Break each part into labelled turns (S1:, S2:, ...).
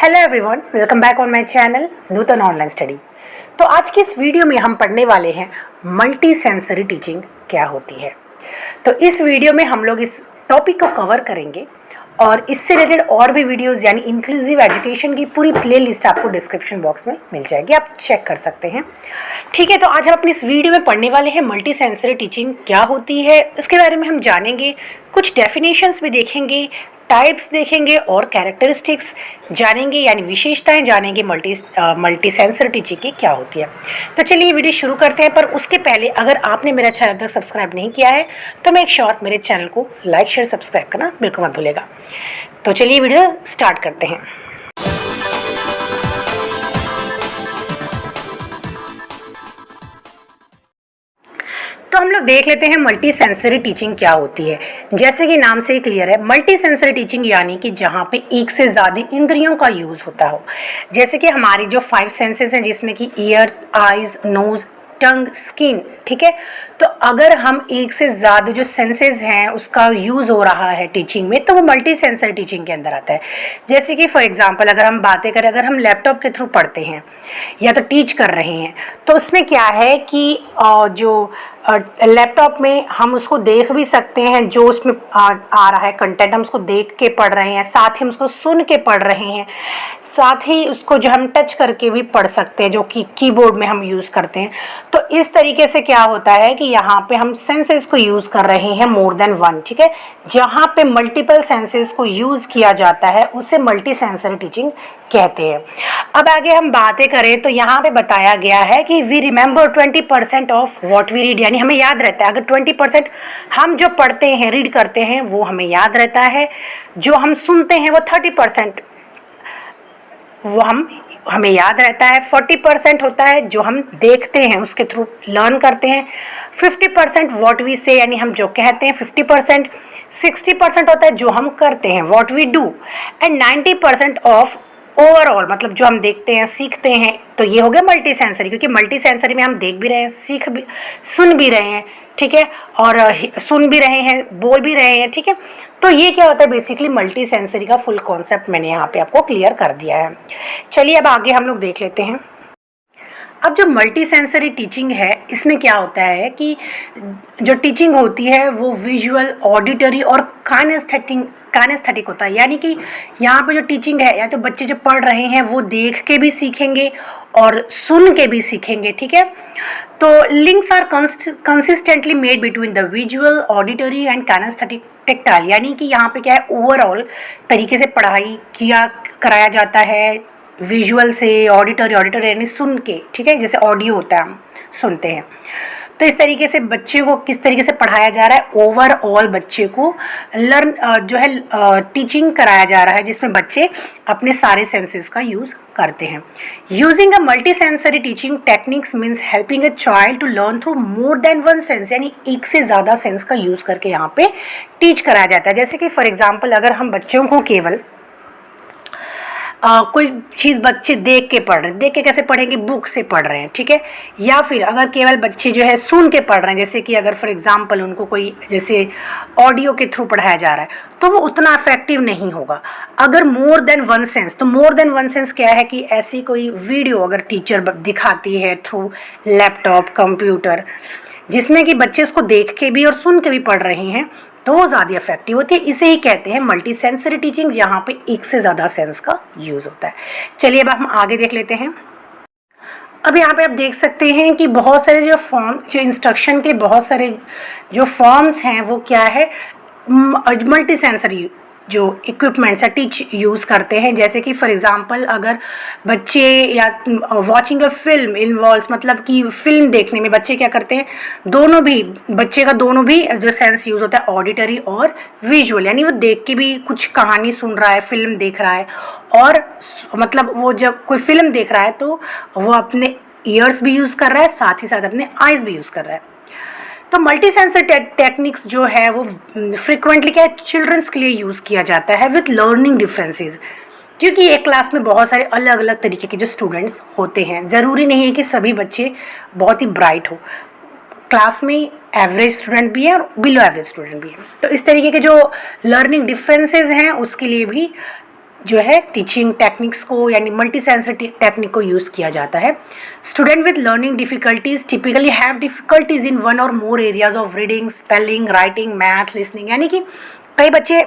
S1: Hello everyone, welcome back on my channel Nutan online study. तो आज की इस वीडियो में हम पढ़ने वाले हैं मल्टी सेंसरी टीचिंग क्या होती है। तो इस वीडियो में हम लोग इस टॉपिक को कवर करेंगे और इससे रिलेटेड और भी वीडियोस यानी इंक्लूसिव एजुकेशन की पूरी प्लेलिस्ट आपको डिस्क्रिप्शन बॉक्स में मिल जाएगी, आप चेक कर सकते हैं। ठीक है, तो आज हम अपनी इस वीडियो में पढ़ने वाले हैं मल्टी सेंसरी टीचिंग क्या होती है, उसके बारे में हम जानेंगे, कुछ डेफिनेशंस भी देखेंगे, टाइप्स देखेंगे और कैरेक्टरिस्टिक्स जानेंगे यानी विशेषताएं जानेंगे मल्टी सेंसर टीचिंग की क्या होती है। तो चलिए ये वीडियो शुरू करते हैं, पर उसके पहले अगर आपने मेरा चैनल तक सब्सक्राइब नहीं किया है तो मेक श्योर मेरे चैनल को लाइक शेयर सब्सक्राइब करना बिल्कुल मत भूलेगा। तो चलिए वीडियो स्टार्ट करते हैं। तो हम लोग देख लेते हैं मल्टी सेंसरी टीचिंग क्या होती है। जैसे कि नाम से ही क्लियर है, मल्टी सेंसरी टीचिंग यानी कि जहाँ पे एक से ज़्यादा इंद्रियों का यूज़ होता हो। जैसे कि हमारी जो 5 सेंसेस हैं जिसमें कि ईयर्स, आइज, नोज, टंग, स्किन, ठीक है। तो अगर हम एक से ज़्यादा जो सेंसेस हैं उसका यूज़ हो रहा है टीचिंग में तो वो मल्टी सेंसरी टीचिंग के अंदर आता है। जैसे कि फॉर एग्जांपल अगर हम बातें करें, अगर हम लैपटॉप के थ्रू पढ़ते हैं या तो टीच कर रहे हैं तो उसमें क्या है कि जो लैपटॉप में हम उसको देख भी सकते हैं, जो उसमें आ रहा है कंटेंट हम उसको देख के पढ़ रहे हैं, साथ ही हम उसको सुन के पढ़ रहे हैं, साथ ही उसको जो हम टच करके भी पढ़ सकते हैं जो कि कीबोर्ड में हम यूज़ करते हैं। तो इस तरीके से क्या होता है कि यहाँ पे हम सेंसेस को यूज़ कर रहे हैं मोर देन वन, ठीक है। जहाँ पे मल्टीपल सेंसेस को यूज़ किया जाता है उसे मल्टी सेंसरी टीचिंग कहते हैं। अब आगे हम बातें करें तो यहाँ पे बताया गया है कि we remember 20% of what we read, यानी हमें याद रहता है। अगर 20% हम जो पढ़ते हैं, रीड करते हैं, वो हमें याद रहता है। जो हम सुनते हैं वो 30% वो हमें याद रहता है। 40% होता है जो हम देखते हैं, उसके थ्रू लर्न करते हैं। 50% वॉट वी से, यानी हम जो कहते हैं 50%। 60% होता है जो हम करते हैं, what we do. And 90% of overall, मतलब जो हम देखते हैं, सीखते हैं। तो ये हो गया मल्टी सेंसरी, क्योंकि मल्टी सेंसरी में हम देख भी रहे हैं, सीख भी, सुन भी रहे हैं, ठीक है, और सुन भी रहे हैं, बोल भी रहे हैं, ठीक है। तो ये क्या होता है, बेसिकली मल्टी सेंसरी का फुल कॉन्सेप्ट मैंने यहाँ पे आपको क्लियर कर दिया है। चलिए अब आगे हम लोग देख लेते हैं। अब जो मल्टी सेंसरी टीचिंग है इसमें क्या होता है कि जो टीचिंग होती है वो विजुअल, ऑडिटरी और काइनेस्थेटिक होता है। यानी कि यहाँ पे जो टीचिंग है, या तो बच्चे जो पढ़ रहे हैं वो देख के भी सीखेंगे और सुन के भी सीखेंगे, ठीक है। तो links are consistently made between the visual, auditory and kinesthetic tactile, यानी कि यहाँ पे क्या है, ओवरऑल तरीके से पढ़ाई कराया जाता है विजुअल से, ऑडिटरी यानी सुन के, ठीक है, जैसे ऑडियो होता है हम सुनते हैं। तो इस तरीके से बच्चे को किस तरीके से पढ़ाया जा रहा है, ओवरऑल बच्चे को जो है टीचिंग कराया जा रहा है, जिसमें बच्चे अपने सारे सेंसेस का यूज़ करते हैं। Using a multi sensory teaching techniques means helping a child to learn through more than one sense, यानी एक से ज़्यादा सेंस का यूज़ करके यहाँ पे टीच कराया जाता है। जैसे कि फॉर एग्जाम्पल अगर हम बच्चों को केवल कोई चीज़ बच्चे देख के पढ़ रहे हैं, देख के कैसे पढ़ेंगे, बुक से पढ़ रहे हैं, ठीक है। या फिर अगर केवल बच्चे जो है सुन के पढ़ रहे हैं, जैसे कि अगर फॉर एग्जांपल उनको कोई जैसे ऑडियो के थ्रू पढ़ाया जा रहा है तो वो उतना इफेक्टिव नहीं होगा। अगर मोर देन वन सेंस, तो मोर देन वन सेंस क्या है कि ऐसी कोई वीडियो अगर टीचर दिखाती है थ्रू लैपटॉप, कंप्यूटर, जिसमें कि बच्चे उसको देख के भी और सुन के भी पढ़ रहे हैं, तो वो ज़्यादा इफेक्टिव होती है। इसे ही कहते हैं मल्टी सेंसरी टीचिंग, जहाँ पे एक से ज़्यादा सेंस का यूज़ होता है। चलिए अब हम आगे देख लेते हैं। अब यहाँ पे आप देख सकते हैं कि बहुत सारे जो इंस्ट्रक्शन के बहुत सारे जो फॉर्म्स हैं वो क्या है, मल्टी सेंसरी जो इक्विपमेंट्स है टीच यूज़ करते हैं। जैसे कि फॉर एग्जांपल अगर बच्चे या वॉचिंग अ फिल्म इन्वॉल्व्स, मतलब कि फिल्म देखने में बच्चे क्या करते हैं, बच्चे का दोनों भी जो सेंस यूज़ होता है, ऑडिटरी और विजुअल, यानी वो देख के भी कुछ कहानी सुन रहा है, फिल्म देख रहा है, और मतलब वो जब कोई फिल्म देख रहा है तो वो अपने ईयर्स भी यूज़ कर रहा है, साथ ही साथ अपने आइज़ भी यूज़ कर रहा है। तो मल्टी सेंसर टेक्निक्स जो है वो फ्रिक्वेंटली क्या चिल्ड्रंस के लिए यूज़ किया जाता है विथ लर्निंग डिफरेंसेस, क्योंकि एक क्लास में बहुत सारे अलग अलग तरीके के जो स्टूडेंट्स होते हैं। ज़रूरी नहीं है कि सभी बच्चे बहुत ही ब्राइट हो, क्लास में एवरेज स्टूडेंट भी है और बिलो एवरेज स्टूडेंट भी है। तो इस तरीके के जो लर्निंग डिफरेंसेस हैं उसके लिए भी जो है टीचिंग टेक्निक्स को यानी मल्टी सेंसरी टेक्निक को यूज़ किया जाता है। Student with learning difficulties typically have difficulties in one और more areas of reading, spelling, writing, math, listening, यानी कि कई बच्चे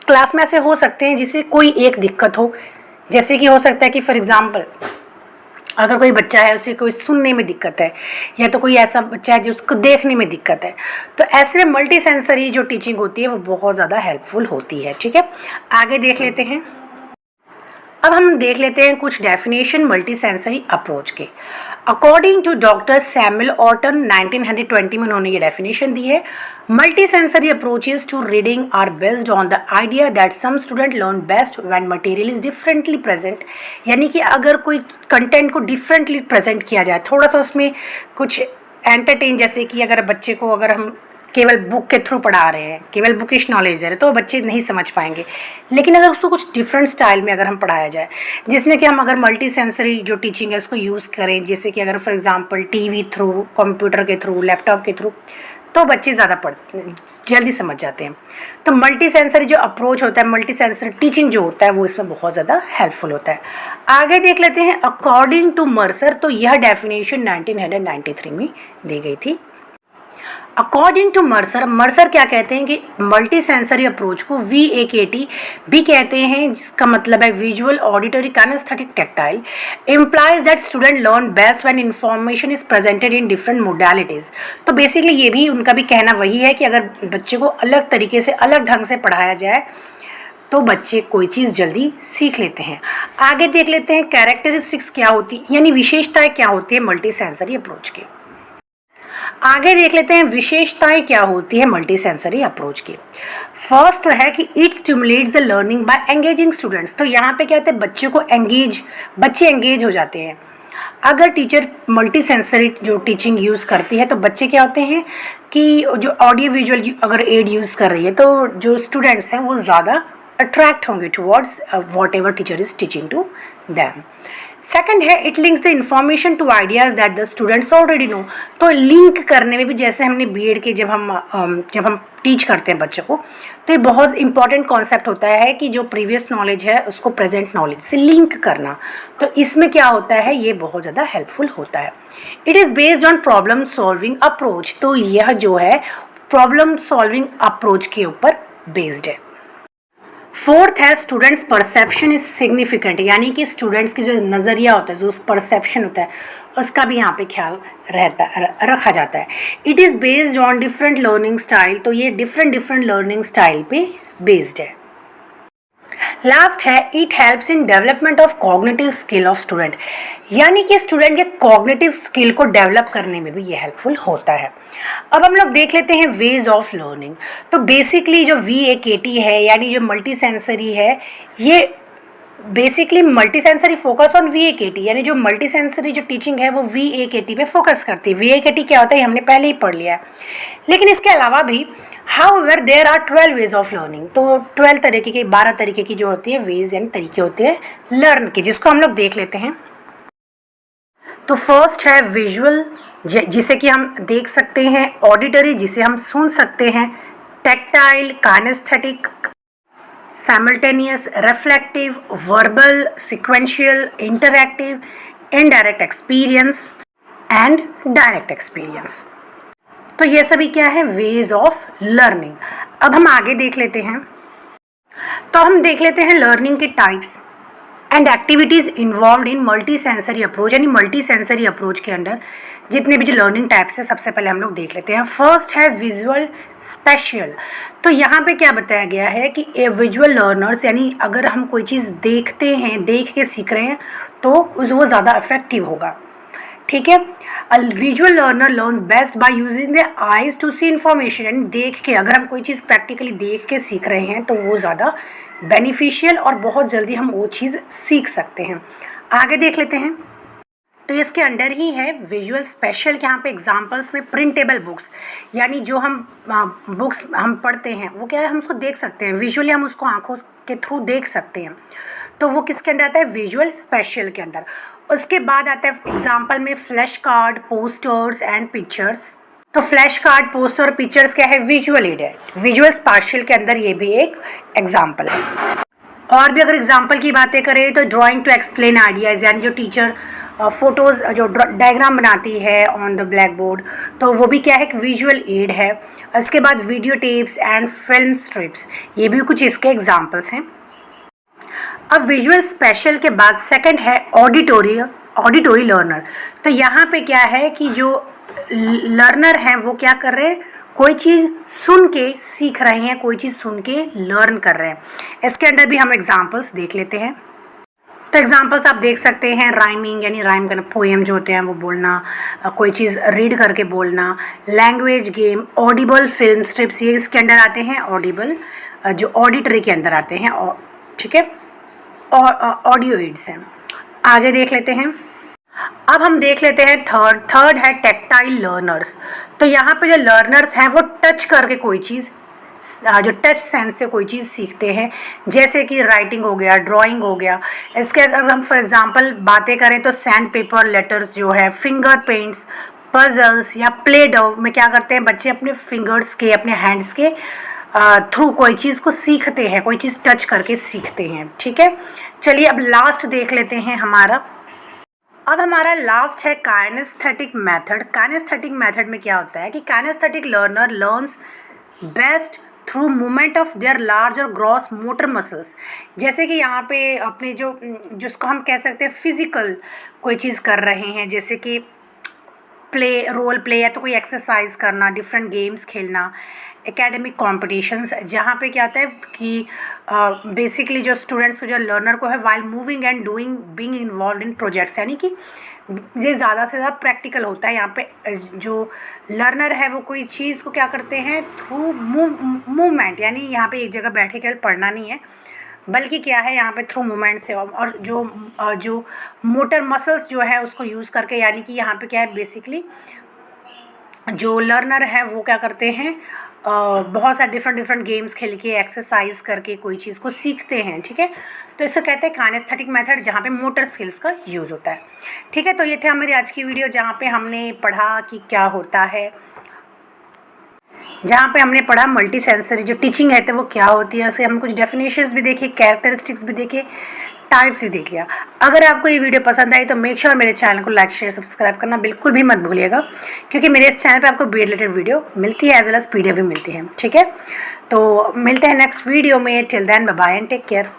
S1: क्लास में ऐसे हो सकते हैं जिसे कोई एक दिक्कत हो, जैसे कि हो सकता है कि फॉर एग्जाम्पल अगर कोई बच्चा है उसे कोई सुनने में दिक्कत है, या तो कोई ऐसा बच्चा है जिसको देखने में दिक्कत है, तो ऐसे में मल्टी सेंसरी जो टीचिंग होती है वो बहुत ज़्यादा हेल्पफुल होती है। ठीक है, आगे देख लेते हैं। अब हम देख लेते हैं कुछ डेफिनेशन मल्टी सेंसरी अप्रोच के। According to doctor Samuel Orton 1920 में उन्होंने ये डेफिनेशन दी है, multi sensory approaches to reading are based on the idea that some student learn best when material is differently present, यानी कि अगर कोई कंटेंट को डिफरेंटली प्रेजेंट किया जाए, थोड़ा सा उसमें कुछ एंटरटेन, जैसे कि अगर बच्चे को अगर हम केवल बुक के थ्रू पढ़ा रहे हैं, केवल बुकिश नॉलेज दे रहे हैं, तो बच्चे नहीं समझ पाएंगे। लेकिन अगर उसको कुछ डिफरेंट स्टाइल में अगर हम पढ़ाया जाए, जिसमें कि हम अगर मल्टी सेंसरी जो टीचिंग है उसको यूज़ करें, जैसे कि अगर for example TV through, computer के थ्रू, लैपटॉप के थ्रू, तो बच्चे ज़्यादा जल्दी समझ जाते हैं। तो मल्टी सेंसरी जो अप्रोच होता है, मल्टी सेंसरी टीचिंग जो होता है वो इसमें बहुत ज़्यादा हेल्पफुल होता है। आगे देख लेते हैं अकॉर्डिंग टू मर्सर, तो यह डेफिनेशन 1993 में दी गई थी। अकॉर्डिंग टू मर्सर, मर्सर क्या कहते हैं कि मल्टी सेंसरी अप्रोच को VAKT भी कहते हैं, जिसका मतलब है visual, auditory, kinesthetic, tactile, implies that student learn best when information is presented in different modalities. तो बेसिकली ये भी उनका भी कहना वही है कि अगर बच्चे को अलग तरीके से, अलग ढंग से पढ़ाया जाए तो बच्चे कोई चीज़ जल्दी सीख लेते हैं। आगे देख लेते हैं कैरेक्टरिस्टिक्स क्या होती, यानी विशेषताएँ क्या होती है मल्टी सेंसरी अप्रोच की। आगे देख लेते हैं विशेषताएं क्या होती है मल्टी सेंसरी अप्रोच की। फर्स्ट है कि it stimulates the learning by engaging students. तो यहाँ पे क्या होता है, बच्चों को बच्चे एंगेज हो जाते हैं। अगर टीचर मल्टी सेंसरी जो टीचिंग यूज़ करती है तो बच्चे क्या होते हैं कि जो ऑडियो विजुअल अगर एड यूज़ कर रही है तो जो स्टूडेंट्स हैं वो ज़्यादा अट्रैक्ट होंगे towards whatever teacher is teaching to them. Second है it links the information to ideas that the students already know. तो लिंक करने में भी, जैसे हमने बीएड के जब हम टीच करते हैं बच्चों को, तो ये बहुत इंपॉर्टेंट कॉन्सेप्ट होता है कि जो प्रीवियस नॉलेज है उसको प्रेजेंट नॉलेज से लिंक करना। तो इसमें क्या होता है, ये बहुत ज़्यादा हेल्पफुल होता है। It is based on problem solving approach. तो यह जो है प्रॉब्लम सॉल्विंग अप्रोच के ऊपर बेस्ड है। फोर्थ है स्टूडेंट्स परसेप्शन इज सिग्निफिकेंट, यानी कि स्टूडेंट्स की जो नज़रिया होता है, जो परसेप्शन होता है, उसका भी यहाँ पे ख्याल रखा जाता है। It is based on different learning style. तो ये डिफरेंट लर्निंग स्टाइल पे बेस्ड है। लास्ट है it helps in development of cognitive skill of student, यानी कि स्टूडेंट के कॉग्निटिव स्किल को डेवलप करने में भी ये हेल्पफुल होता है। अब हम लोग देख लेते हैं वेज ऑफ लर्निंग। तो बेसिकली जो VAKT है, यानी जो मल्टी सेंसरी है, ये basically multi sensory focus on VAKT, यानी जो मल्टी सेंसरी जो टीचिंग है वो VAKT पे फोकस करती है। VAKT क्या होता है हमने पहले ही पढ़ लिया है। लेकिन इसके अलावा भी however there are 12 ways of learning. तो 12 तरीके की, 12 तरीके की जो होती है वेज यानी तरीके होते हैं लर्न के, जिसको हम लोग देख लेते हैं। तो फर्स्ट है विजुअल, जिसे कि हम देख सकते हैं, ऑडिटरी जिसे हम सुन सकते हैं, tactile, kinesthetic, simultaneous, reflective, verbal, sequential, interactive, indirect experience and direct experience। तो ये सभी क्या है, वेज ऑफ लर्निंग। अब हम आगे देख लेते हैं। तो हम देख लेते हैं लर्निंग के types and activities involve in multi sensory approach, यानी मल्टी सेंसरी अप्रोच के अंदर जितने भी जो लर्निंग टाइप्स है सबसे पहले हम लोग देख लेते हैं। फर्स्ट है विजुअल स्पेशल। तो यहाँ पे क्या बताया गया है कि ए विजुअल लर्नर्स, यानी अगर हम कोई चीज़ देखते हैं, देख के सीख रहे हैं तो वो ज़्यादा इफेक्टिव होगा। ठीक है, a visual learner learn best by using the eyes to see information, यानी देख के, अगर हम कोई चीज़ प्रैक्टिकली देख के सीख रहे हैं तो वो ज़्यादा बेनिफिशियल और बहुत जल्दी हम वो चीज़ सीख सकते हैं। आगे देख लेते हैं। तो इसके अंडर ही है विजुअल स्पेशल। यहाँ पे एग्जांपल्स में प्रिंटेबल बुक्स, यानी जो हम बुक्स हम पढ़ते हैं वो क्या है, हम उसको देख सकते हैं, विजुअली हम उसको आंखों के थ्रू देख सकते हैं। तो वो किसके अंदर आता है, विजुअल स्पेशल के अंदर। उसके बाद आता है एग्जाम्पल में flash card, posters and pictures. तो फ्लैश कार्ड, पोस्टर, पिक्चर्स क्या है, विजुअल एड है। विजुअल स्पेशल के अंदर ये भी एक एग्जाम्पल है। और भी अगर एग्जाम्पल की बातें करें तो ड्राइंग टू एक्सप्लेन आइडियाज़, यानी जो टीचर फोटोज़ जो डायग्राम बनाती है ऑन द ब्लैक बोर्ड, तो वो भी क्या है, एक विजुअल एड है। इसके बाद video tapes and film strips, ये भी कुछ इसके एग्जाम्पल्स हैं। अब विजुअल स्पेशल के बाद सेकंड है ऑडिटोरी लर्नर। तो यहाँ पे क्या है कि जो लर्नर हैं वो क्या कर रहे हैं, कोई चीज़ सुन के सीख रहे हैं, कोई चीज़ सुन के लर्न कर रहे हैं। इसके अंदर भी हम एग्जांपल्स देख लेते हैं। तो एग्जांपल्स आप देख सकते हैं, राइमिंग यानी राइम करना, पोएम जो होते हैं वो बोलना, कोई चीज़ रीड करके बोलना, language game, Audible film strips, ये इसके अंडर आते हैं, ऑडिबल जो ऑडिटरी के अंदर आते हैं, ठीक है, और ऑडियो एड्स हैं। आगे देख लेते हैं। अब हम देख लेते हैं थर्ड है टेक्टाइल लर्नर्स। तो यहाँ पे जो लर्नर्स हैं वो टच करके कोई चीज़, जो टच सेंस से कोई चीज़ सीखते हैं, जैसे कि राइटिंग हो गया, ड्राइंग हो गया। इसके अगर हम फॉर एग्जांपल बातें करें तो सैंड पेपर लेटर्स जो है, फिंगर पेंट्स, पजल्स या प्ले डो में क्या करते हैं बच्चे, अपने फिंगर्स के, अपने हैंड्स के थ्रू कोई चीज़ को सीखते हैं, कोई चीज़ टच करके सीखते हैं। ठीक है, चलिए अब लास्ट देख लेते हैं हमारा। अब हमारा लास्ट है काइनेस्थेटिक मेथड। काइनेस्थेटिक मेथड में क्या होता है कि kinesthetic learner learns best through movement of their large और ग्रॉस मोटर मसल्स। जैसे कि यहाँ पे अपने जिसको हम कह सकते हैं फिजिकल कोई चीज़ कर रहे हैं, जैसे कि रोल प्ले या तो कोई एक्सरसाइज करना, डिफरेंट गेम्स खेलना, एकेडमिक कॉम्पिटिशन्स, जहाँ पे क्या होता है कि बेसिकली जो स्टूडेंट्स को, जो लर्नर को है, while moving and doing being involve in projects, यानी कि ये ज़्यादा से ज़्यादा प्रैक्टिकल होता है। यहाँ पे जो लर्नर है वो कोई चीज़ को क्या करते हैं, थ्रू मूवमेंट, यानी यहाँ पे एक जगह बैठे केवल पढ़ना नहीं है, बल्कि क्या है यहाँ पे थ्रू मूवमेंट से, और जो मोटर मसल्स जो है उसको यूज़ करके, यानी कि यहाँ पे क्या है बेसिकली जो लर्नर है वो क्या करते हैं, बहुत सारे डिफरेंट गेम्स खेल के, एक्सरसाइज करके कोई चीज़ को सीखते हैं। ठीक है, तो इसे कहते हैं काइनेस्थेटिक मेथड, जहाँ पे मोटर स्किल्स का यूज़ होता है। ठीक है, तो ये थे हमारी आज की वीडियो, जहाँ पे हमने पढ़ा कि क्या होता है, जहाँ पे हमने पढ़ा मल्टी सेंसरी जो टीचिंग है तो वो क्या होती है, उसे हम कुछ डेफिनेशंस भी देखे, कैरेक्टरिस्टिक्स भी देखे, टाइप्स भी देख लिया। अगर आपको ये वीडियो पसंद आई तो मेक श्योर मेरे चैनल को लाइक शेयर सब्सक्राइब करना बिल्कुल भी मत भूलिएगा, क्योंकि मेरे इस चैनल पे आपको बी रिलेटेड वीडियो मिलती है, एज वेल एज PDF भी मिलती है। ठीक है, तो मिलते हैं नेक्स्ट वीडियो में। Till then bye bye and take care.